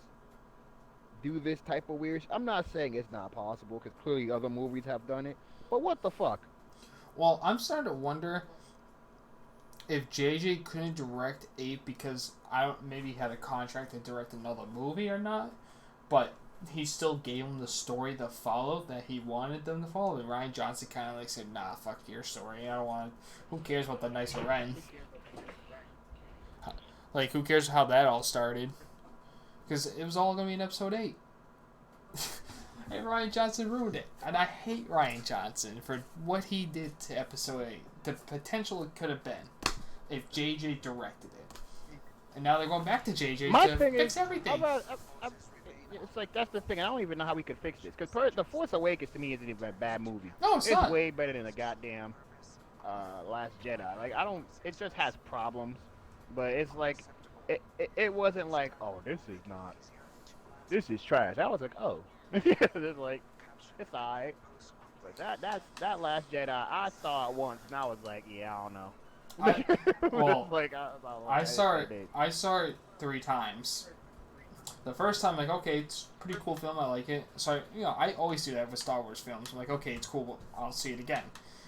do this type of weird I'm not saying it's not possible, because clearly other movies have done it, but what the fuck? Well, I'm starting to wonder if JJ couldn't direct 8 because maybe he had a contract to direct another movie or not, but he still gave him the story to follow that he wanted them to follow. And Rian Johnson kind of like said, "Nah, fuck your story. I don't want. Who cares about the nicer Ren? Like, who cares how that all started? Because it was all gonna be in Episode 8." And Rian Johnson ruined it, and I hate Rian Johnson for what he did to Episode 8. The potential it could have been if JJ directed it, and now they're going back to JJ to fix everything. It's like that's the thing. I don't even know how we could fix this, because The Force Awakens to me isn't even a bad movie. No, it's not. It's way better than the goddamn Last Jedi. Like I don't. It just has problems, but it's like it wasn't like, oh, this is trash. I was like, oh, it's like it's alright. But that Last Jedi, I saw it once and I was like, yeah, I don't know. I saw it 3 times. The first time, like, okay, it's a pretty cool film, I like it. So, I always do that with Star Wars films. I'm like, okay, it's cool, but I'll see it again.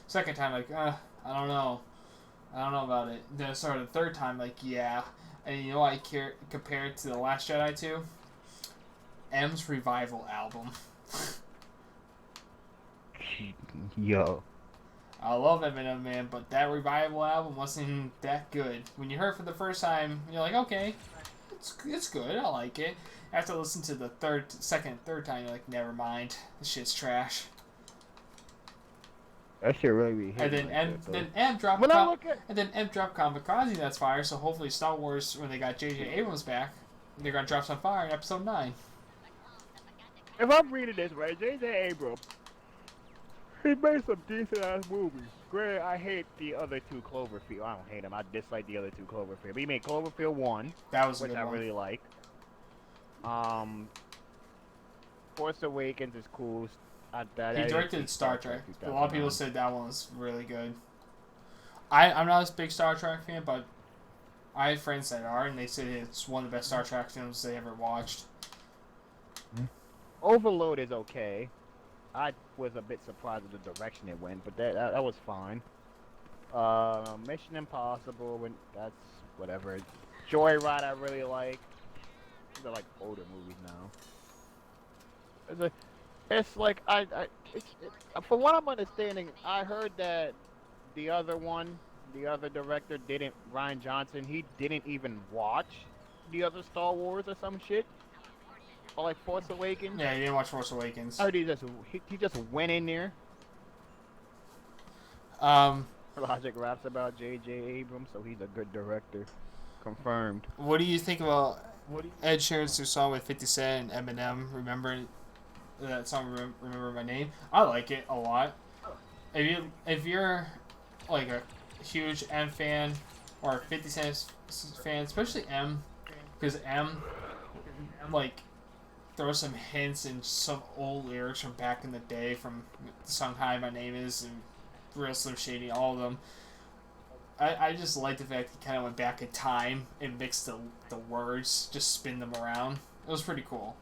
Second time, like, I don't know. I don't know about it. Then I started the third time, like, yeah. And you know what I compare it to The Last Jedi to? M's Revival album. Yo. I love Eminem, man, but that Revival album wasn't that good. When you heard it for the first time, you're like, okay, it's good, I like it. After listening to the second, third time, you're like, never mind, this shit's trash. That shit really And then M dropped Kamikaze, that's fire. So hopefully Star Wars, when they got J.J. Abrams back, they're gonna drop some fire in Episode 9. If I'm reading this right, J.J. Abrams He made some decent ass movies. Granted, I hate the other two Cloverfield. I don't hate him. I dislike the other two Cloverfield. But he made Cloverfield 1, That was a which good I one. really liked. Force Awakens is cool. He directed Star Trek. A lot of people 2009. said that one was really good. I'm not a big Star Trek fan, but I have friends that are, and they say it's one of the best Star Trek films they ever watched. Overload is okay. I was a bit surprised at the direction it went, but that was fine. Mission Impossible, when that's whatever. Joyride, I really like. These are like older movies now. It's like from what I'm understanding, I heard that the other director didn't. Ryan Johnson, he didn't even watch the other Star Wars or some shit, or like Force Awakens. Yeah, you didn't watch Force Awakens. I heard he just went in there. Logic raps about J.J. Abrams, so he's a good director. Confirmed. What do you think about Ed Sheeran's new song with 50 Cent and Eminem? Remember that song? Remember My Name? I like it a lot. If you're like a huge M fan or 50 Cent fan, especially M, because M like throws some hints and some old lyrics from back in the day from the song Hi My Name Is and Real Slim Shady, all of them. I just like the fact he kind of went back in time and mixed the words, just spin them around. It was pretty cool.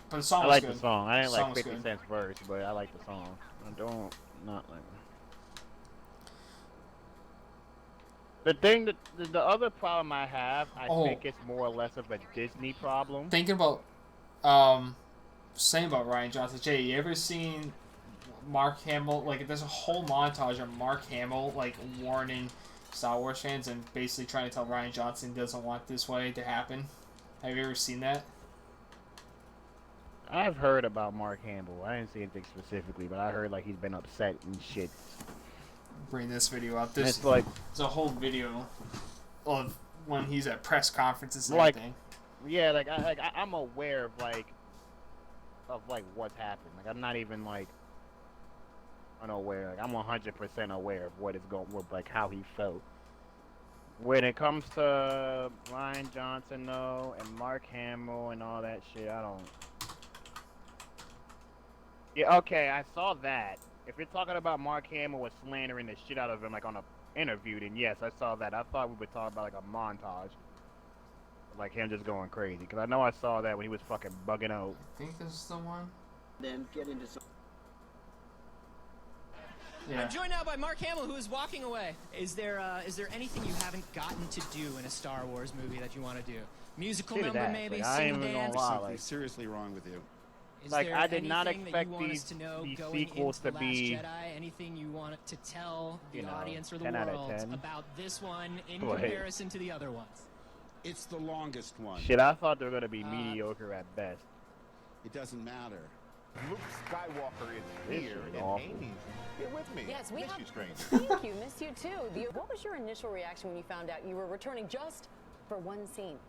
But the song I was like good. the song. I didn't The song like was 50 good. Cent's verse, but I like the song. I don't not like the thing that the other problem I have. I think it's more or less of a Disney problem. Thinking about saying about Ryan Johnson, Jay, you ever seen Mark Hamill? Like, there's a whole montage of Mark Hamill like warning Star Wars fans and basically trying to tell Ryan Johnson doesn't want this way to happen. Have you ever seen that? I've heard about Mark Hamill. I didn't see anything specifically, but I heard like he's been upset and shit. Bring this video up. It's like there's a whole video of when he's at press conferences and like, everything. Yeah, I'm aware of what's happened. Like I'm not even like unaware. Like I'm 100% aware of what is going with like how he felt. When it comes to Ryan Johnson though and Mark Hamill and all that shit, I don't. Yeah, okay, I saw that. If you're talking about Mark Hamill was slandering the shit out of him like on a interview, then yes, I saw that. I thought we were talking about like a montage. Like him just going crazy. Because I know I saw that when he was fucking bugging out. I think this is the one. Then get into some. Yeah. I'm joined now by Mark Hamill, who is walking away. Is there anything you haven't gotten to do in a Star Wars movie that you want to do? Musical Shit number, that. maybe? Like, I ain't Sing even gonna dance? lie. Something Like, seriously wrong with you. Is like, there I did not anything that expect you want these- us to know these going sequels into to The Last be, Jedi? Anything you want to tell the you know, audience or the 10 out of world 10? about this one in Wait. comparison to the other ones? It's the longest one. shit, I thought they were gonna be mediocre at best. It doesn't matter. Luke Skywalker is This here, is and awful. Amy's here with me. Yes, we Miss have. you, Strange. Thank you, missed you too. What was your initial reaction when you found out you were returning just for one scene?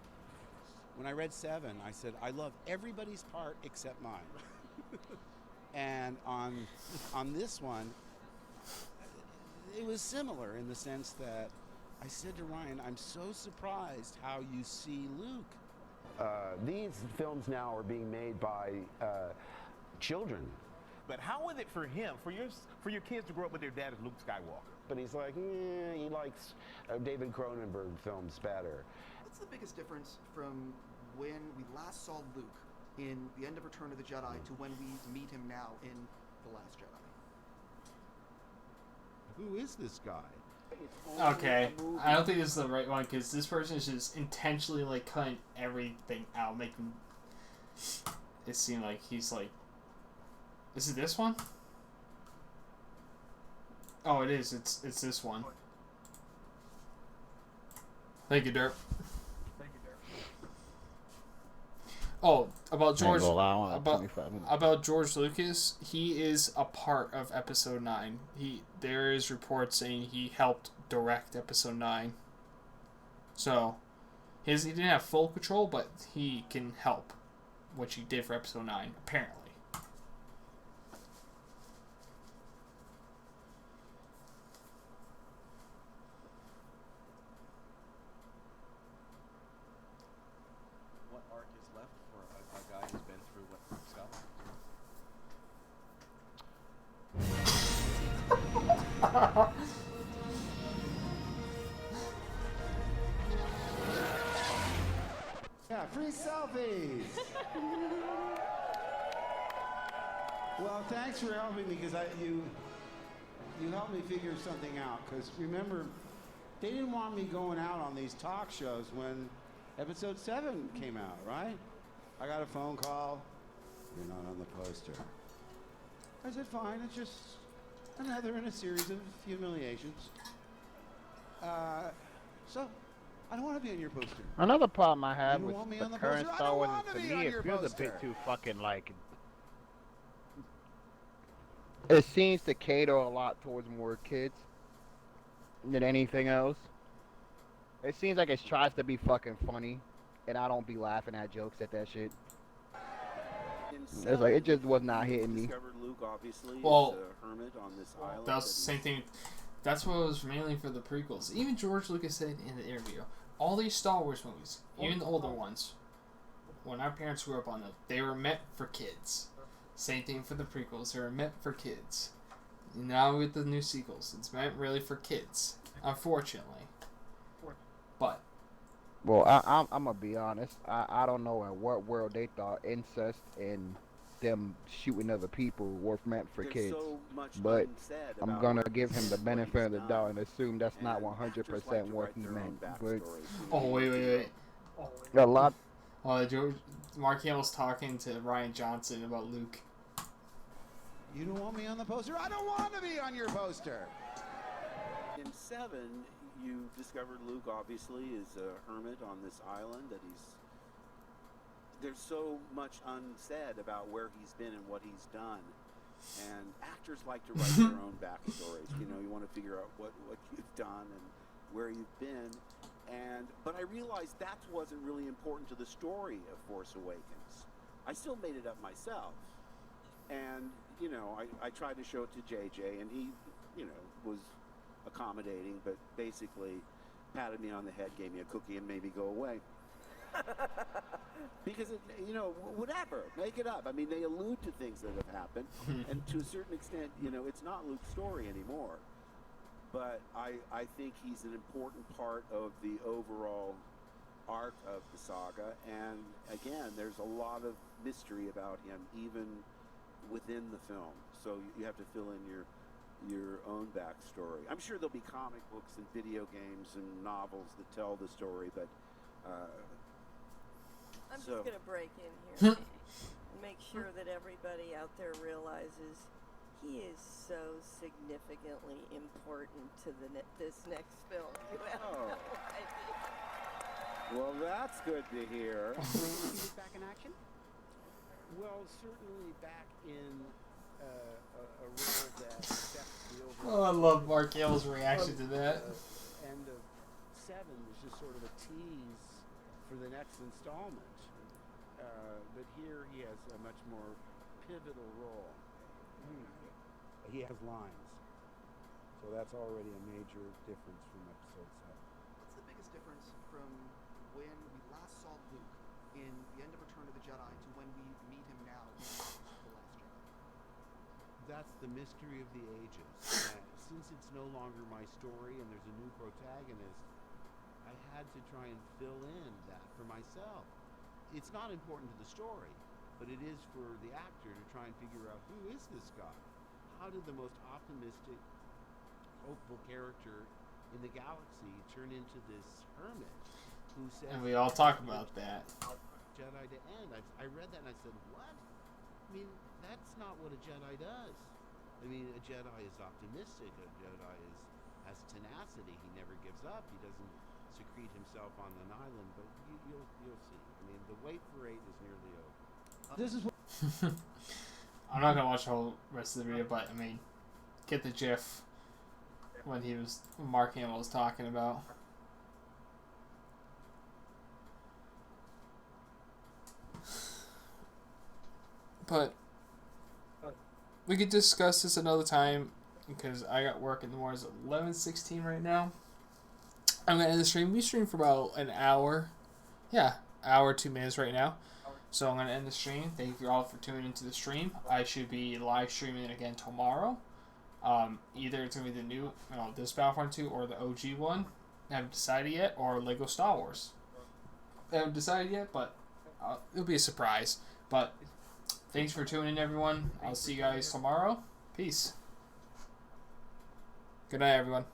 When I read 7, I said, I love everybody's part except mine. And on this one, it was similar in the sense that I said to Ryan, I'm so surprised how you see Luke. These films now are being made by children. But how was it for him, for your kids to grow up with their dad as Luke Skywalker? But he's like, he likes David Cronenberg films better. What's the biggest difference from when we last saw Luke in the end of Return of the Jedi to when we meet him now in The Last Jedi? Who is this guy? Okay, I don't think this is the right one because this person is just intentionally like cutting everything out, making it seem like he's like. Is it this one? Oh, it is. It's this one. Thank you, Derp. Oh, about George. About George Lucas, he is a part of Episode 9. There is reports saying he helped direct Episode 9. So, he didn't have full control, but he can help, which he did for Episode 9, apparently. Yeah, free selfies. Well, thanks for helping me because you helped me figure something out. Because remember, they didn't want me going out on these talk shows when episode 7 came out, right? I got a phone call. You're not on the poster. I said, fine. It's just another in a series of humiliations. So, I don't want to be on your poster. Another problem I have You with want me the on the current poster? I Star don't Wars want is, to to be on me, it your feels a poster. bit too fucking like. It seems to cater a lot towards more kids than anything else. It seems like it tries to be fucking funny, and I don't be laughing at jokes at that shit. It's like it just was not hitting me. Luke obviously Well, is a hermit on this island. That was the same thing. That's what it was mainly for the prequels. Even George Lucas said in the interview, all these Star Wars movies, even the older ones, when our parents grew up on them, they were meant for kids. Same thing for the prequels. They were meant for kids. Now with the new sequels, it's meant really for kids. Unfortunately. But. Well, I'm gonna be honest. I don't know in what world they thought incest and them shooting other people were meant for kids. But I'm gonna give him the benefit of the doubt and assume that's not 100% what he meant. But oh wait. A lot. Mark Hamill's talking to Ryan Johnson about Luke. You don't want me on the poster? I don't want to be on your poster. In 7, you discovered Luke obviously is a hermit on this island, that there's so much unsaid about where he's been and what he's done. And actors like to write their own backstories. You know, you want to figure out what you've done and where you've been. But I realized that wasn't really important to the story of Force Awakens. I still made it up myself. And, you know, I tried to show it to JJ, and he, you know, was accommodating, but basically patted me on the head, gave me a cookie, and made me go away. Because, you know, whatever, make it up. I mean, they allude to things that have happened, and to a certain extent, you know, it's not Luke's story anymore. But I think he's an important part of the overall arc of the saga, and again, there's a lot of mystery about him, even within the film. So you have to fill in your own backstory. I'm sure there'll be comic books and video games and novels that tell the story, but I'm just going to break in here and make sure that everybody out there realizes he is so significantly important to this next film. You have no idea. Well, that's good to hear. He's back in action? Well, certainly back in a role that affects the overall... Oh, I love Mark Hamill's reaction to that. End of 7 was just sort of a tease for the next installment. But here he has a much more pivotal role. He has lines. So that's already a major difference from episode 7. What's the biggest difference from when we last saw Luke in the end of Return of the Jedi to when we meet him now in The Last Jedi? That's the mystery of the ages. Since it's no longer my story and there's a new protagonist, I had to try and fill in that for myself. It's not important to the story, but it is for the actor to try and figure out who is this guy? How did the most optimistic, hopeful character in the galaxy turn into this hermit who says... And we all talk about that. Jedi to end. I read that and I said, what? I mean, that's not what a Jedi does. I mean, a Jedi is optimistic. A Jedi has tenacity. He never gives up. He doesn't secrete himself on an island. But you'll see. I mean, the wait for 8 is nearly over. This is what... I'm not gonna watch the whole rest of the video, but I mean, get the GIF when Mark Hamill was talking about. But we could discuss this another time because I got work in the morning. It's 11:16 right now. I'm gonna end the stream. We stream for about an hour. Yeah, hour 2 minutes right now. So I'm going to end the stream. Thank you all for tuning into the stream. I should be live streaming it again tomorrow. Either it's gonna be the new, this Battlefront 2 or the OG one. I haven't decided yet, or Lego Star Wars. I haven't decided yet, but it'll be a surprise. But thanks for tuning in, everyone. I'll see you guys tomorrow. Peace. Good night, everyone.